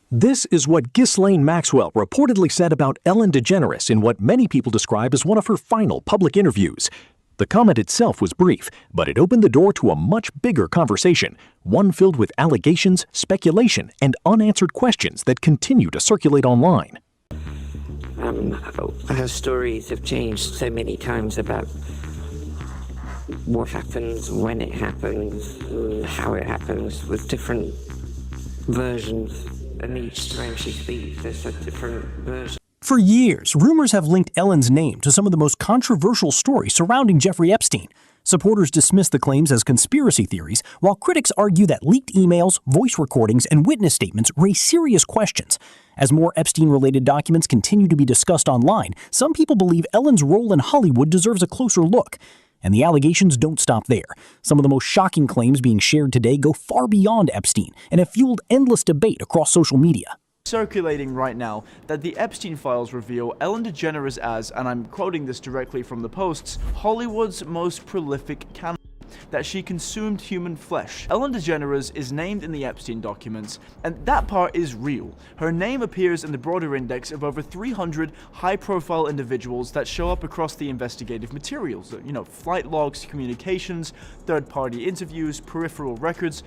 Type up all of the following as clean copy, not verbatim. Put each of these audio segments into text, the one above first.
This is what Ghislaine Maxwell reportedly said about Ellen DeGeneres in what many people describe as one of her final public interviews. The comment itself was brief, but it opened the door to a much bigger conversation, one filled with allegations, speculation, and unanswered questions that continue to circulate online. Her stories have changed so many times about what happens, when it happens, how it happens, with different versions. And each time she speaks, there's a different version. For years, rumors have linked Ellen's name to some of the most controversial stories surrounding Jeffrey Epstein. Supporters dismiss the claims as conspiracy theories, while critics argue that leaked emails, voice recordings, and witness statements raise serious questions. As more Epstein-related documents continue to be discussed online, some people believe Ellen's role in Hollywood deserves a closer look. And the allegations don't stop there. Some of the most shocking claims being shared today go far beyond Epstein and have fueled endless debate across social media. Circulating right now that the Epstein files reveal Ellen DeGeneres as, and I'm quoting this directly from the posts, Hollywood's most prolific cannibal, that she consumed human flesh. Ellen DeGeneres is named in the Epstein documents, and that part is real. Her name appears in the broader index of over 300 high-profile individuals that show up across the investigative materials. Flight logs, communications, third-party interviews, peripheral records.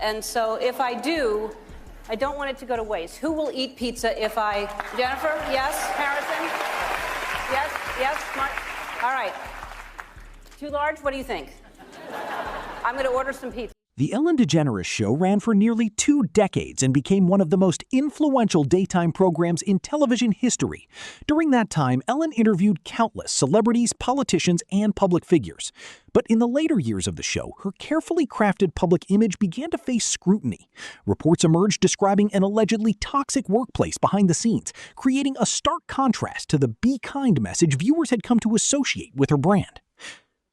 And so if I do, I don't want it to go to waste. Who will eat pizza if I... Jennifer? Yes? Harrison? Yes? Yes? All right. Too large? What do you think? I'm going to order some pizza. The Ellen DeGeneres Show ran for nearly 2 decades and became one of the most influential daytime programs in television history. During that time, Ellen interviewed countless celebrities, politicians, and public figures. But in the later years of the show, her carefully crafted public image began to face scrutiny. Reports emerged describing an allegedly toxic workplace behind the scenes, creating a stark contrast to the "be kind" message viewers had come to associate with her brand.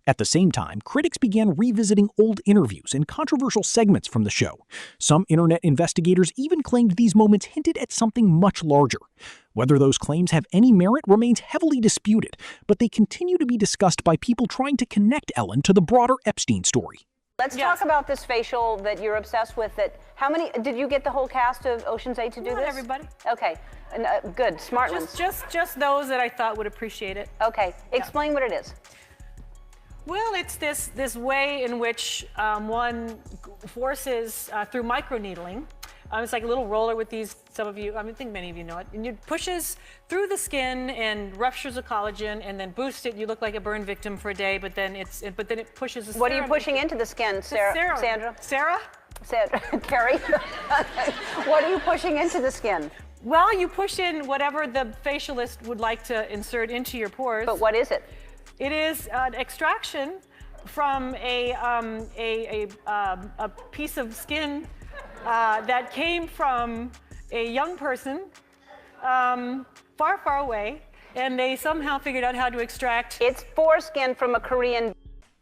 At the same time, critics began revisiting old interviews and controversial segments from the show. Some internet investigators even claimed these moments hinted at something much larger. Whether those claims have any merit remains heavily disputed, but they continue to be discussed by people trying to connect Ellen to the broader Epstein story. Let's talk about this facial that you're obsessed with. How many, did you get the whole cast of Ocean's 8 to do this? Not everybody. Okay, good, smart ones. Just those that I thought would appreciate it. Okay, explain what it is. Well, it's this way in which one forces through microneedling. It's like a little roller with these, I think many of you know it, and it pushes through the skin and ruptures the collagen and then boosts it. You look like a burn victim for a day, but then it pushes the serum. What are you pushing into the skin, Sandra? Sarah? Carrie? What are you pushing into the skin? Well, you push in whatever the facialist would like to insert into your pores. But what is it? It is an extraction from a piece of skin that came from a young person far, far away, and they somehow figured out how to extract. It's foreskin from a Korean.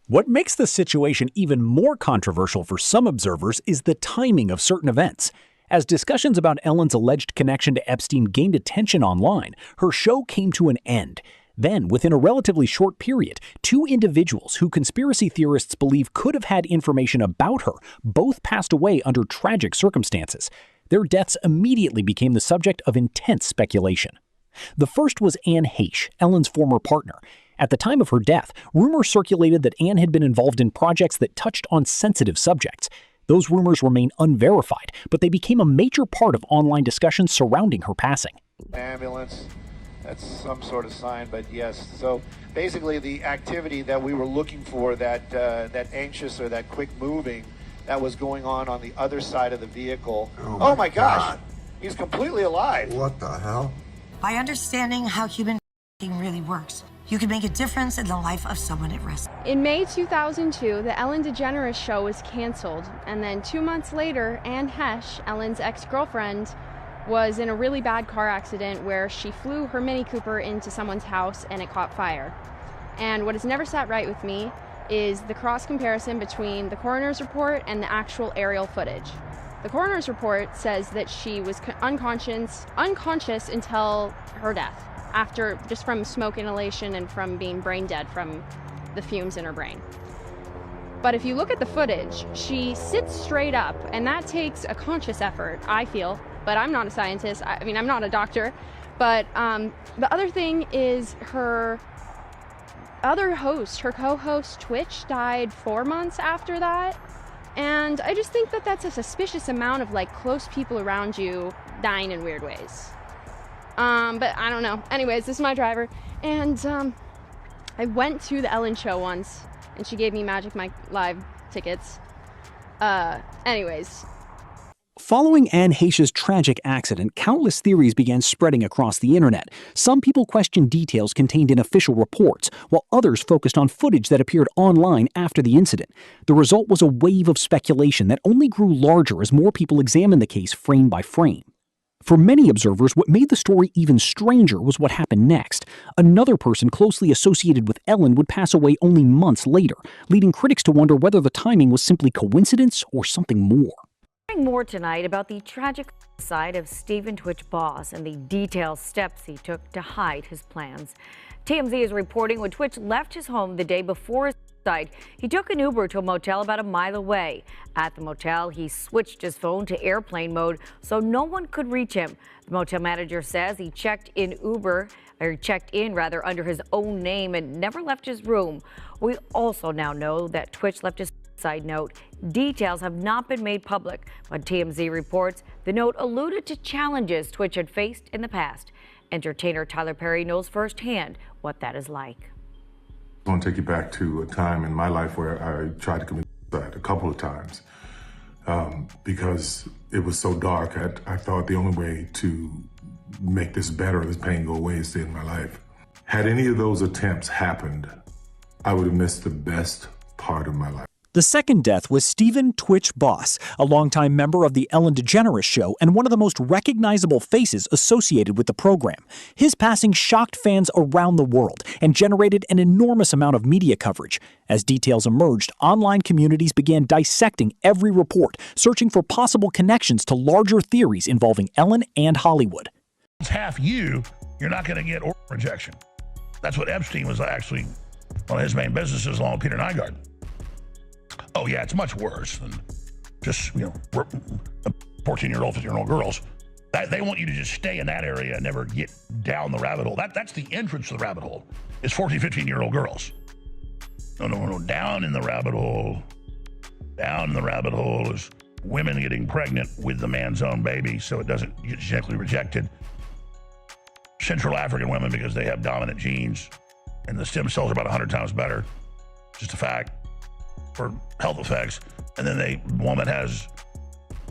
What makes the situation even more controversial for some observers is the timing of certain events. As discussions about Ellen's alleged connection to Epstein gained attention online, her show came to an end. Then, within a relatively short period, 2 individuals who conspiracy theorists believe could have had information about her both passed away under tragic circumstances. Their deaths immediately became the subject of intense speculation. The first was Anne Heche, Ellen's former partner. At the time of her death, rumors circulated that Anne had been involved in projects that touched on sensitive subjects. Those rumors remain unverified, but they became a major part of online discussions surrounding her passing. Ambulance. That's some sort of sign, but yes. So basically the activity that we were looking for, that anxious or that quick moving, that was going on the other side of the vehicle. Oh my gosh, he's completely alive. What the hell? By understanding how human really works, you can make a difference in the life of someone at risk. In May 2002, the Ellen DeGeneres Show was canceled, and then 2 months later, Anne Heche, Ellen's ex-girlfriend, was in a really bad car accident where she flew her Mini Cooper into someone's house and it caught fire. And what has never sat right with me is the cross comparison between the coroner's report and the actual aerial footage. The coroner's report says that she was unconscious until her death, just from smoke inhalation and from being brain dead from the fumes in her brain. But if you look at the footage, she sits straight up, and that takes a conscious effort, I feel, but I'm not a scientist. I mean, I'm not a doctor. But the other thing is her other host, her co-host Twitch, died 4 months after that. And I just think that that's a suspicious amount of like close people around you dying in weird ways. But I don't know. Anyways, this is my driver. And I went to the Ellen show once and she gave me Magic Mike Live tickets. Anyways. Following Anne Heche's tragic accident, countless theories began spreading across the internet. Some people questioned details contained in official reports, while others focused on footage that appeared online after the incident. The result was a wave of speculation that only grew larger as more people examined the case frame by frame. For many observers, what made the story even stranger was what happened next. Another person closely associated with Ellen would pass away only months later, leading critics to wonder whether the timing was simply coincidence or something more. More tonight about the tragic side of Stephen Twitch Boss and the detailed steps he took to hide his plans. TMZ is reporting when Twitch left his home the day before his suicide, he took an Uber to a motel about a mile away. At the motel, he switched his phone to airplane mode so no one could reach him. The motel manager says he checked in under his own name and never left his room. We also now know that Twitch left his side note. Details have not been made public, but TMZ reports the note alluded to challenges Twitch had faced in the past. Entertainer Tyler Perry knows firsthand what that is like. I want to take you back to a time in my life where I tried to commit suicide a couple of times because it was so dark. I thought the only way to make this better, this pain go away, is to end my life. Had any of those attempts happened, I would have missed the best part of my life. The second death was Stephen Twitch Boss, a longtime member of the Ellen DeGeneres show and one of the most recognizable faces associated with the program. His passing shocked fans around the world and generated an enormous amount of media coverage. As details emerged, online communities began dissecting every report, searching for possible connections to larger theories involving Ellen and Hollywood. It's half you're not going to get organ rejection. That's what Epstein was actually, one of his main businesses along with Peter Nygaard. Oh yeah, it's much worse than just, 14-year-old, 15-year-old girls. They want you to just stay in that area and never get down the rabbit hole. That's the entrance to the rabbit hole, is 14, 15-year-old girls. No, down in the rabbit hole. Down in the rabbit hole is women getting pregnant with the man's own baby so it doesn't get genetically rejected. Central African women, because they have dominant genes and the stem cells are about 100 times better. Just a fact. For health effects, and then the woman has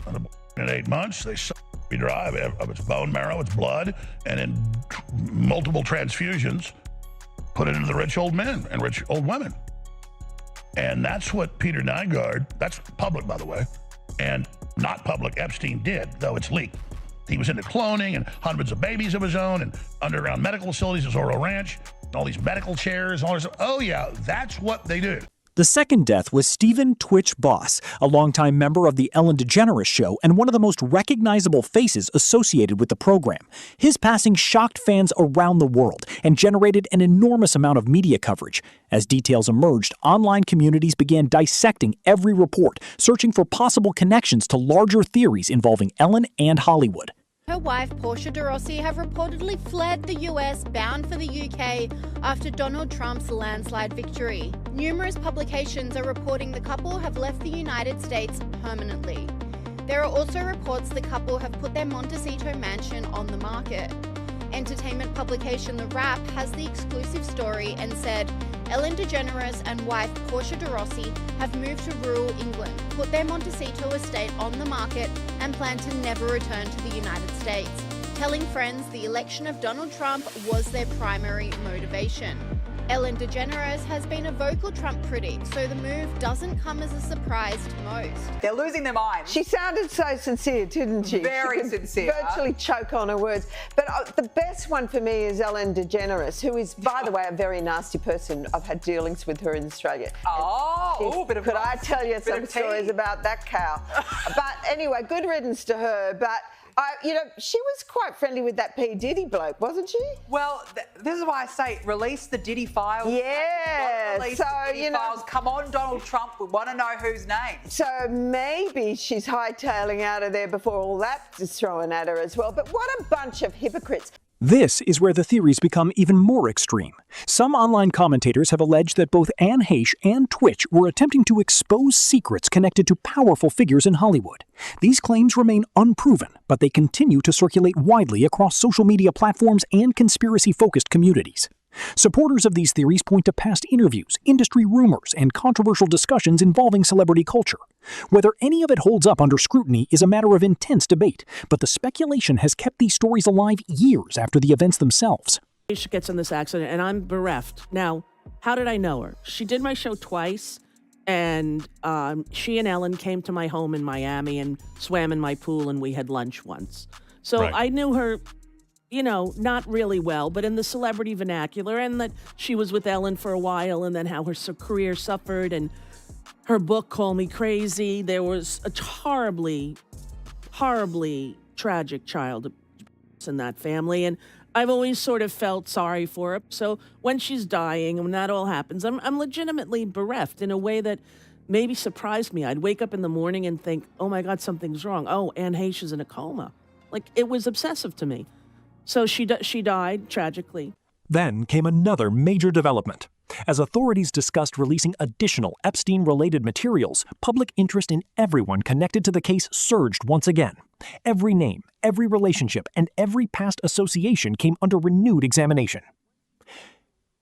an abortion at 8 months. They suck dry of its bone marrow, its blood, and in multiple transfusions, put it into the rich old men and rich old women. And that's what Peter Nygaard, that's public, by the way, and not public, Epstein did, though it's leaked. He was into cloning and hundreds of babies of his own and underground medical facilities at Zorro Ranch, and all these medical chairs, and all this. Oh yeah, that's what they do. The second death was Stephen Twitch Boss, a longtime member of the Ellen DeGeneres show and one of the most recognizable faces associated with the program. His passing shocked fans around the world and generated an enormous amount of media coverage. As details emerged, online communities began dissecting every report, searching for possible connections to larger theories involving Ellen and Hollywood. Her wife, Portia de Rossi, have reportedly fled the US, bound for the UK, after Donald Trump's landslide victory. Numerous publications are reporting the couple have left the United States permanently. There are also reports the couple have put their Montecito mansion on the market. Entertainment publication The Wrap has the exclusive story and said, Ellen DeGeneres and wife Portia de Rossi have moved to rural England, put their Montecito estate on the market and plan to never return to the United States, telling friends the election of Donald Trump was their primary motivation. Ellen DeGeneres has been a vocal Trump critic, so the move doesn't come as a surprise to most. They're losing their minds. She sounded so sincere, didn't she? Very sincere. Virtually choke on her words. But the best one for me is Ellen DeGeneres, who is, by the way, a very nasty person. I've had dealings with her in Australia. Could I tell you some stories about that cow? But anyway, good riddance to her. But She was quite friendly with that P. Diddy bloke, wasn't she? Well, this is why I say release the Diddy files. Yeah. Release the Diddy files. Come on, Donald Trump. We want to know whose name. So maybe she's hightailing out of there before all that is thrown at her as well. But what a bunch of hypocrites. This is where the theories become even more extreme. Some online commentators have alleged that both Anne Heche and Twitch were attempting to expose secrets connected to powerful figures in Hollywood. These claims remain unproven, but they continue to circulate widely across social media platforms and conspiracy-focused communities. Supporters of these theories point to past interviews, industry rumors, and controversial discussions involving celebrity culture. Whether any of it holds up under scrutiny is a matter of intense debate, but the speculation has kept these stories alive years after the events themselves. She gets in this accident, and I'm bereft. Now, how did I know her? She did my show twice, and she and Ellen came to my home in Miami and swam in my pool, and we had lunch once. So Right. I knew her, not really well, but in the celebrity vernacular, and that she was with Ellen for a while, and then how her career suffered, and her book, Call Me Crazy. There was a horribly, horribly tragic child in that family, and I've always sort of felt sorry for her. So when she's dying and when that all happens, I'm legitimately bereft in a way that maybe surprised me. I'd wake up in the morning and think, oh my God, something's wrong. Oh, Anne Heche is in a coma. Like, it was obsessive to me. So she died tragically. Then came another major development. As authorities discussed releasing additional Epstein-related materials, public interest in everyone connected to the case surged once again. Every name, every relationship, and every past association came under renewed examination.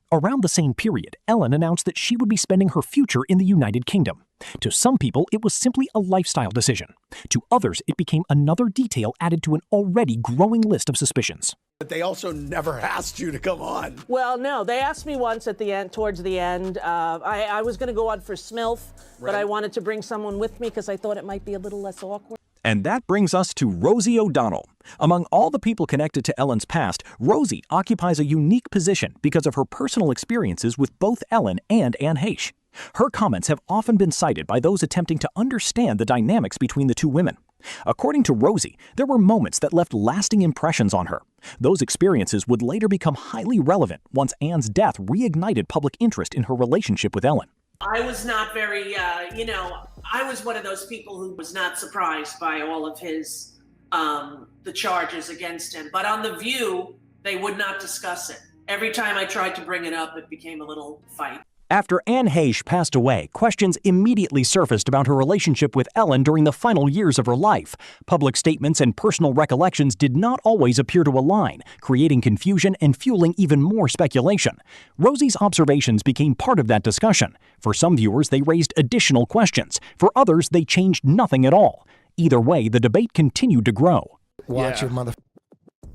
Around the same period, Ellen announced that she would be spending her future in the United Kingdom. To some people, it was simply a lifestyle decision. To others, it became another detail added to an already growing list of suspicions. But they also never asked you to come on. Well, no, they asked me once at the end, towards the end. I was going to go on for SMILF, but I wanted to bring someone with me because I thought it might be a little less awkward. And that brings us to Rosie O'Donnell. Among all the people connected to Ellen's past, Rosie occupies a unique position because of her personal experiences with both Ellen and Anne Heche. Her comments have often been cited by those attempting to understand the dynamics between the two women. According to Rosie, there were moments that left lasting impressions on her. Those experiences would later become highly relevant once Anne's death reignited public interest in her relationship with Ellen. I was not very, I was one of those people who was not surprised by all of his, the charges against him. But on The View, they would not discuss it. Every time I tried to bring it up, it became a little fight. After Anne Heche passed away, questions immediately surfaced about her relationship with Ellen during the final years of her life. Public statements and personal recollections did not always appear to align, creating confusion and fueling even more speculation. Rosie's observations became part of that discussion. For some viewers, they raised additional questions. For others, they changed nothing at all. Either way, the debate continued to grow. Watch your mother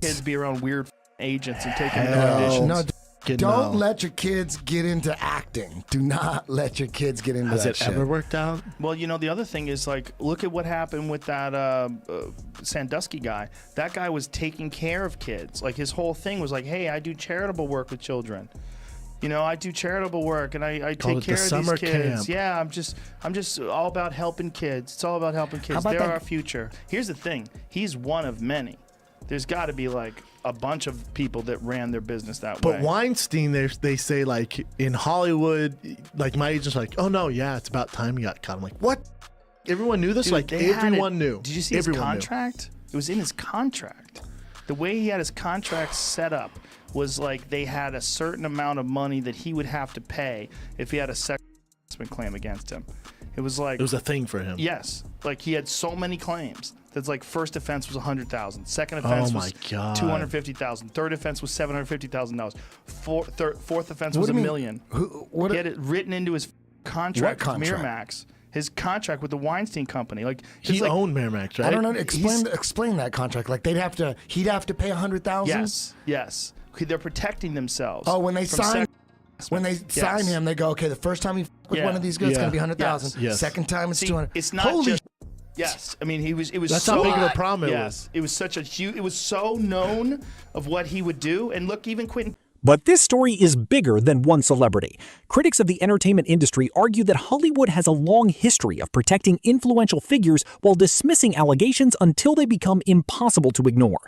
kids be around weird agents and taking auditions. No, don't let your kids get into acting. Do not let your kids get into that shit. Has it ever worked out? Well, the other thing is, look at what happened with that Sandusky guy. That guy was taking care of kids. His whole thing was hey, I do charitable work with children. I do charitable work and I take care of these kids. Camp. Yeah, I'm just all about helping kids. It's all about helping kids. They're our future. Here's the thing. He's one of many. There's got to be a bunch of people that ran their business that way. But Weinstein, they say in Hollywood, my agent's oh no, yeah, it's about time he got caught. I'm what? Everyone knew this? Dude, everyone knew. Did you see his contract? It was in his contract. The way he had his contract set up was they had a certain amount of money that he would have to pay if he had a sexual harassment claim against him. It was it was a thing for him. Yes. He had so many claims. That's first offense was $100,000. Second offense was $250,000. Third offense was $750,000. Fourth offense was $1 million. He had it written into his contract with Miramax. His contract with the Weinstein Company. He owned Miramax, right? I don't know. Explain that contract. He'd have to pay $100,000. Yes. They're protecting themselves. Oh, when they sign him, they go, okay, the first time you with one of these goods, it's going to be $100,000. Yes. Second time, it's $200,000. It's not just. Yes, I mean it was. That's so how big of a problem it was. It was such a huge. It was so known of what he would do, and look, even Quentin. But this story is bigger than one celebrity. Critics of the entertainment industry argue that Hollywood has a long history of protecting influential figures while dismissing allegations until they become impossible to ignore.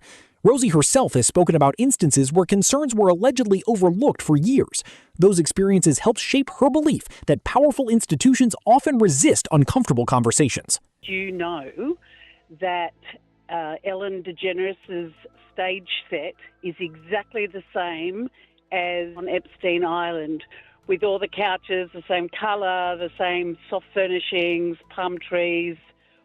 Rosie herself has spoken about instances where concerns were allegedly overlooked for years. Those experiences helped shape her belief that powerful institutions often resist uncomfortable conversations. Do you know that Ellen DeGeneres' stage set is exactly the same as on Epstein Island, with all the couches, the same colour, the same soft furnishings, palm trees,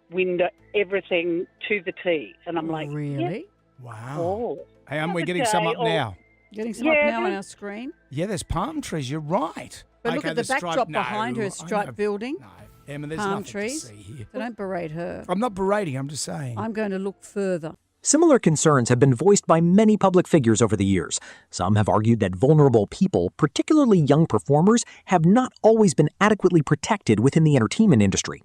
window, everything to the T. And I'm like, really? Yeah. Wow. Oh. Hey, aren't we getting some up now? Getting some up now on our screen? Yeah, there's palm trees. You're right. But look at the backdrop behind her, striped building. No, Emma, there's palm nothing trees. to see here. So don't berate her. I'm not berating, I'm just saying. I'm going to look further. Similar concerns have been voiced by many public figures over the years. Some have argued that vulnerable people, particularly young performers, have not always been adequately protected within the entertainment industry.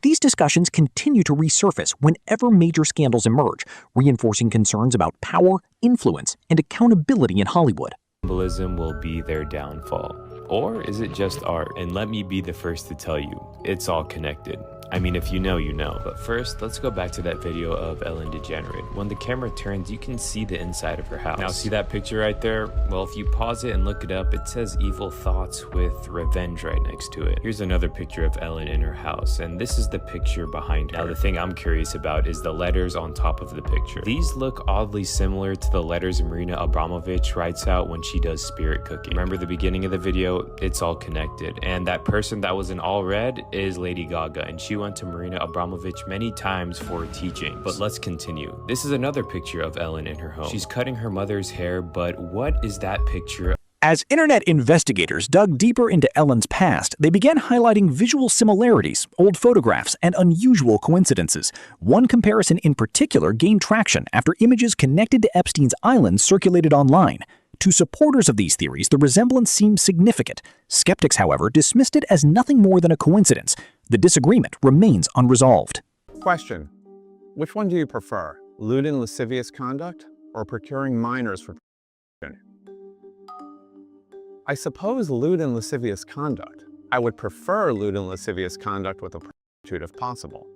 These discussions continue to resurface whenever major scandals emerge, reinforcing concerns about power, influence, and accountability in Hollywood. Symbolism will be their downfall. Or is it just art? And let me be the first to tell you, it's all connected. I mean, if you know, you know. But first, let's go back to that video of Ellen DeGeneres. When the camera turns, you can see the inside of her house. Now, see that picture right there? Well, if you pause it and look it up, it says evil thoughts with revenge right next to it. Here's another picture of Ellen in her house, and this is the picture behind her. Now, the thing I'm curious about is the letters on top of the picture. These look oddly similar to the letters Marina Abramovich writes out when she does spirit cooking. Remember the beginning of the video? It's all connected. And that person that was in all red is Lady Gaga, and she went to Marina Abramovich many times for teaching. But let's continue. This is another picture of Ellen in her home. She's cutting her mother's hair, but what is that picture? As internet investigators dug deeper into Ellen's past, they began highlighting visual similarities, old photographs, and unusual coincidences. One comparison in particular gained traction after images connected to Epstein's island circulated online. To supporters of these theories, the resemblance seemed significant. Skeptics, however, dismissed it as nothing more than a coincidence. The disagreement remains unresolved. Question: which one do you prefer, lewd and lascivious conduct or procuring minors for prostitution? I suppose lewd and lascivious conduct. I would prefer lewd and lascivious conduct with a prostitute if possible.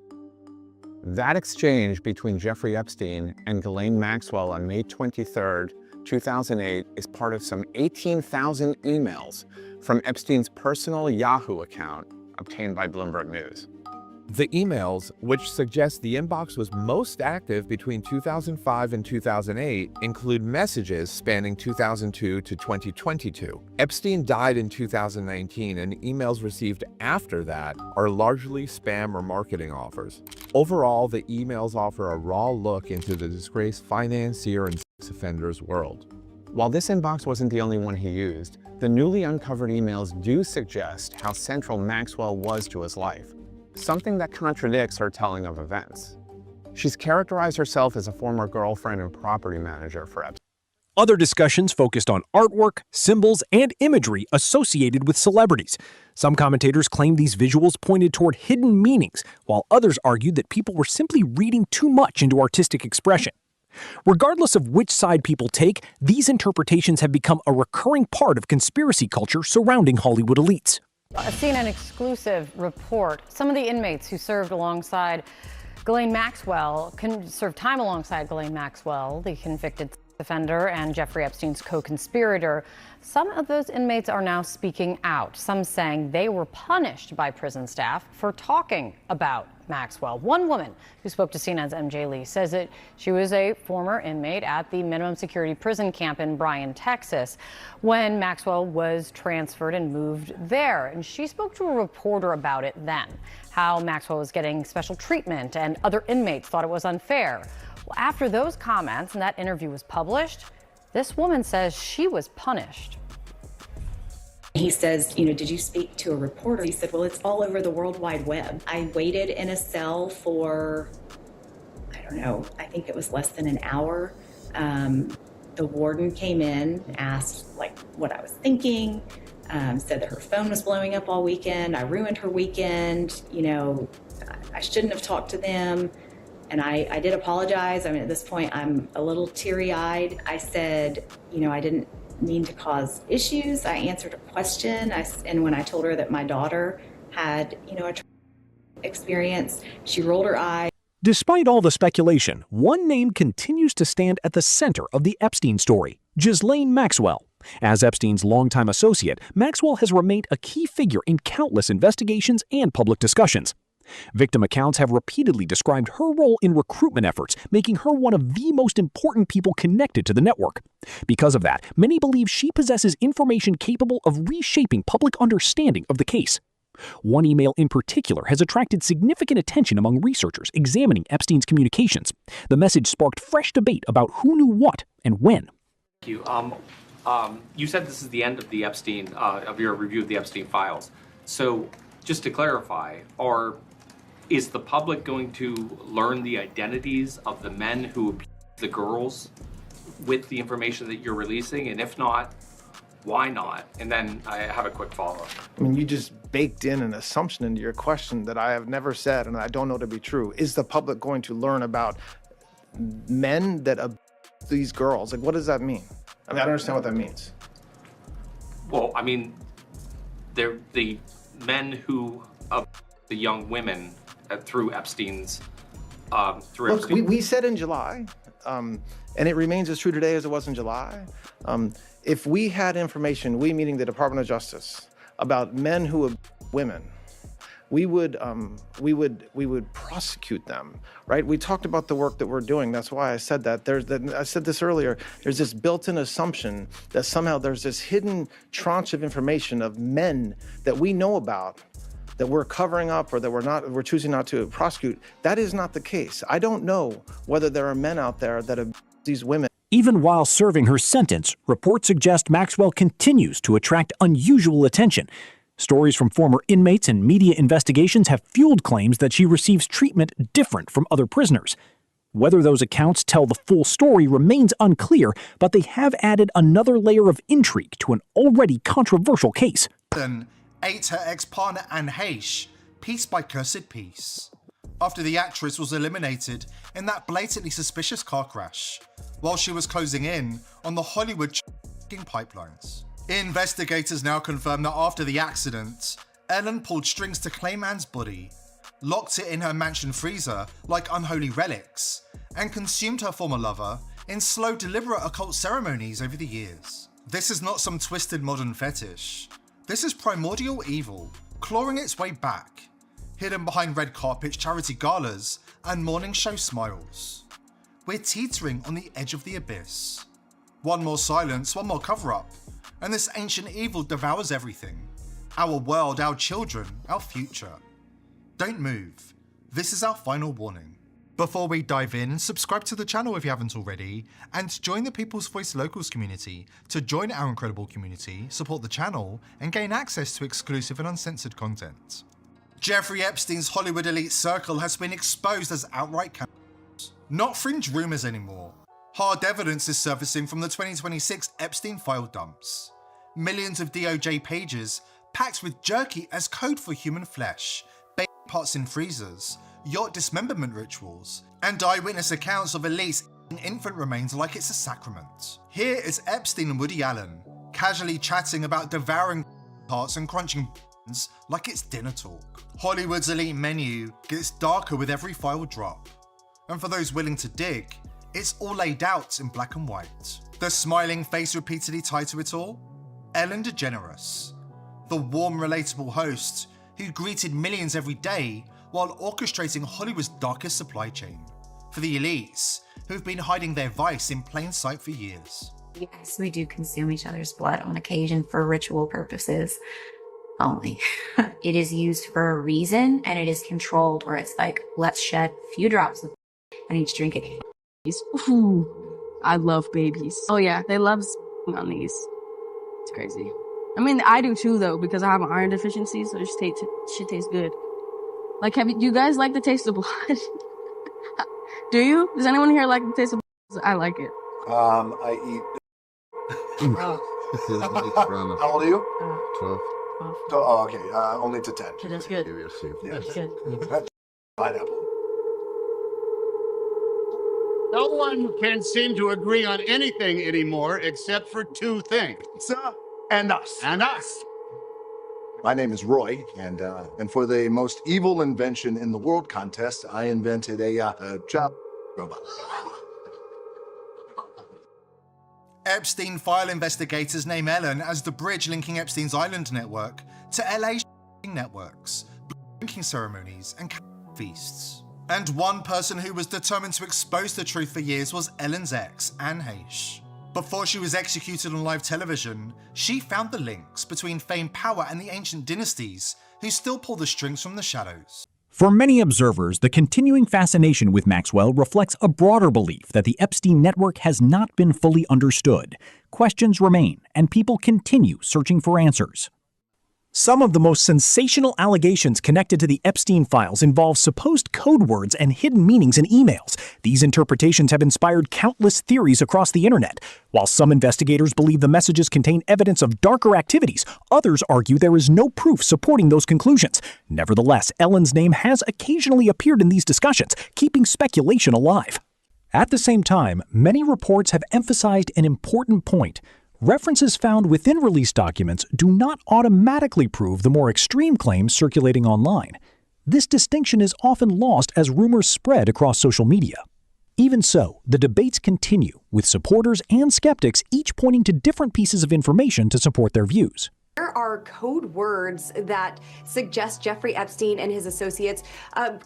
That exchange between Jeffrey Epstein and Ghislaine Maxwell on May 23rd, 2008 is part of some 18,000 emails from Epstein's personal Yahoo account obtained by Bloomberg News. The emails, which suggest the inbox was most active between 2005 and 2008, include messages spanning 2002 to 2022. Epstein died in 2019, and emails received after that are largely spam or marketing offers. Overall, the emails offer a raw look into the disgraced financier and sex offender's world. While this inbox wasn't the only one he used, the newly uncovered emails do suggest how central Maxwell was to his life, something that contradicts her telling of events. She's characterized herself as a former girlfriend and property manager for Epstein. Other discussions focused on artwork, symbols, and imagery associated with celebrities. Some commentators claim these visuals pointed toward hidden meanings, while others argued that people were simply reading too much into artistic expression. Regardless of which side people take, these interpretations have become a recurring part of conspiracy culture surrounding Hollywood elites. A CNN exclusive report. Some of the inmates who served alongside Ghislaine Maxwell served time alongside Ghislaine Maxwell, the convicted offender and Jeffrey Epstein's co-conspirator. Some of those inmates are now speaking out, some saying they were punished by prison staff for talking about Maxwell. One woman who spoke to CNN's MJ Lee says that she was a former inmate at the minimum security prison camp in Bryan, Texas, when Maxwell was transferred and moved there. And she spoke to a reporter about it then, how Maxwell was getting special treatment and other inmates thought it was unfair. Well, after those comments and that interview was published, this woman says she was punished. He says, you know, did you speak to a reporter? He said, well, it's all over the World Wide Web. I waited in a cell for, I don't know, I think it was less than an hour. The warden came in, asked like what I was thinking, said that her phone was blowing up all weekend. I ruined her weekend. You know, I shouldn't have talked to them. And I did apologize. I mean, at this point, I'm a little teary-eyed. I said, you know, I didn't mean to cause issues. I answered a question, and when I told her that my daughter had, a experience, she rolled her eye. Despite all the speculation, one name continues to stand at the center of the Epstein story: Ghislaine Maxwell. As Epstein's longtime associate, Maxwell has remained a key figure in countless investigations and public discussions. Victim accounts have repeatedly described her role in recruitment efforts, making her one of the most important people connected to the network. Because of that, many believe she possesses information capable of reshaping public understanding of the case. One email in particular has attracted significant attention among researchers examining Epstein's communications. The message sparked fresh debate about who knew what and when. Thank you. You said this is the end of the Epstein, of your review of the Epstein files. So, just to clarify, is the public going to learn the identities of the men who abused the girls with the information that you're releasing? And if not, why not? And then I have a quick follow-up. I mean, you just baked in an assumption into your question that I have never said and I don't know to be true. Is the public going to learn about men that abuse these girls? Like, what does that mean? I mean, I don't understand what that means. Well, I mean, they're the men who the young women through Epstein's, Look, we said in July, and it remains as true today as it was in July. If we had information, we meaning the Department of Justice, about men who abuse women, we would prosecute them, right? We talked about the work that we're doing. That's why I said that. I said this earlier. There's this built-in assumption that somehow there's this hidden tranche of information of men that we know about that we're covering up or that we're choosing not to prosecute. That is not the case. I don't know whether there are men out there that abuse these women. Even while serving her sentence, reports suggest Maxwell continues to attract unusual attention. Stories from former inmates and media investigations have fueled claims that she receives treatment different from other prisoners. Whether those accounts tell the full story remains unclear, but they have added another layer of intrigue to an already controversial case. Ate her ex-partner Anne Heche, piece by cursed piece, after the actress was eliminated in that blatantly suspicious car crash, while she was closing in on the Hollywood pipelines. Investigators now confirm that after the accident, Ellen pulled strings to claim Anne's body, locked it in her mansion freezer like unholy relics, and consumed her former lover in slow, deliberate occult ceremonies over the years. This is not some twisted modern fetish. This is primordial evil, clawing its way back, hidden behind red carpets, charity galas, and morning show smiles. We're teetering on the edge of the abyss. One more silence, one more cover-up, and this ancient evil devours everything. Our world, our children, our future. Don't move. This is our final warning. Before we dive in, subscribe to the channel if you haven't already, and join the People's Voice Locals community to join our incredible community, support the channel, and gain access to exclusive and uncensored content. Jeffrey Epstein's Hollywood elite circle has been exposed as outright cannibals. Not fringe rumors anymore. Hard evidence is surfacing from the 2026 Epstein file dumps. Millions of DOJ pages packed with jerky as code for human flesh, baby parts in freezers, yacht dismemberment rituals, and eyewitness accounts of Elise eating infant remains like it's a sacrament. Here is Epstein and Woody Allen, casually chatting about devouring parts and crunching like it's dinner talk. Hollywood's elite menu gets darker with every file drop. And for those willing to dig, it's all laid out in black and white. The smiling face repeatedly tied to it all? Ellen DeGeneres, the warm, relatable host who greeted millions every day while orchestrating Hollywood's darkest supply chain. For the elites, who've been hiding their vice in plain sight for years. Yes, we do consume each other's blood on occasion for ritual purposes only. It is used for a reason, and it is controlled, where it's like, let's shed a few drops of and each drink it. Ooh, I love babies. Oh yeah, they love on these. It's crazy. I mean, I do too, though, because I have an iron deficiency, so shit tastes good. Like, do you guys like the taste of blood? Do you? Does anyone here like the taste of blood? I like it. I eat. How old are you? 12. Oh, okay. Only to 10. That's good. Yeah. That's good. Pineapple. No one can seem to agree on anything anymore except for two things. And us. And us. My name is Roy, and for the most evil invention in the world contest, I invented a job robot. Epstein file investigators name Ellen as the bridge linking Epstein's island network to LA networks, drinking ceremonies, and feasts. And one person who was determined to expose the truth for years was Ellen's ex, Anne Heche. Before she was executed on live television, she found the links between famed power and the ancient dynasties who still pull the strings from the shadows. For many observers, the continuing fascination with Maxwell reflects a broader belief that the Epstein network has not been fully understood. Questions remain, and people continue searching for answers. Some of the most sensational allegations connected to the Epstein files involve supposed code words and hidden meanings in emails. These interpretations have inspired countless theories across the internet. While some investigators believe the messages contain evidence of darker activities, others argue there is no proof supporting those conclusions. Nevertheless, Ellen's name has occasionally appeared in these discussions, keeping speculation alive. At the same time, many reports have emphasized an important point. References found within released documents do not automatically prove the more extreme claims circulating online. This distinction is often lost as rumors spread across social media. Even so, the debates continue, with supporters and skeptics each pointing to different pieces of information to support their views. There are code words that suggest Jeffrey Epstein and his associates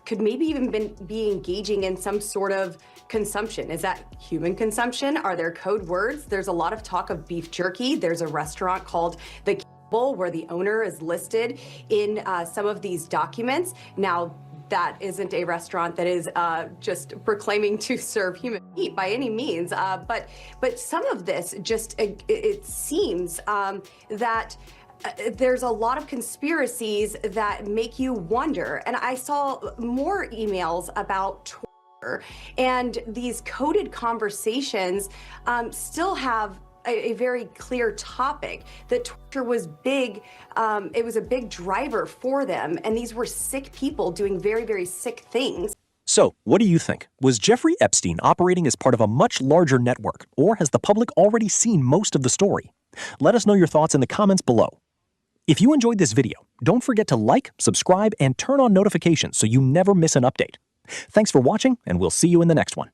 could maybe even be engaging in some sort of consumption. Is that human consumption? Are there code words? There's a lot of talk of beef jerky. There's a restaurant called The Cannibal where the owner is listed in some of these documents. Now, that isn't a restaurant that is just proclaiming to serve human meat by any means. But some of this just, it seems that there's a lot of conspiracies that make you wonder. And I saw more emails about Twitter, and these coded conversations still have a very clear topic that Twitter was big. It was a big driver for them, and these were sick people doing very, very sick things. So, what do you think? Was Jeffrey Epstein operating as part of a much larger network, or has the public already seen most of the story? Let us know your thoughts in the comments below. If you enjoyed this video, don't forget to like, subscribe, and turn on notifications so you never miss an update. Thanks for watching, and we'll see you in the next one.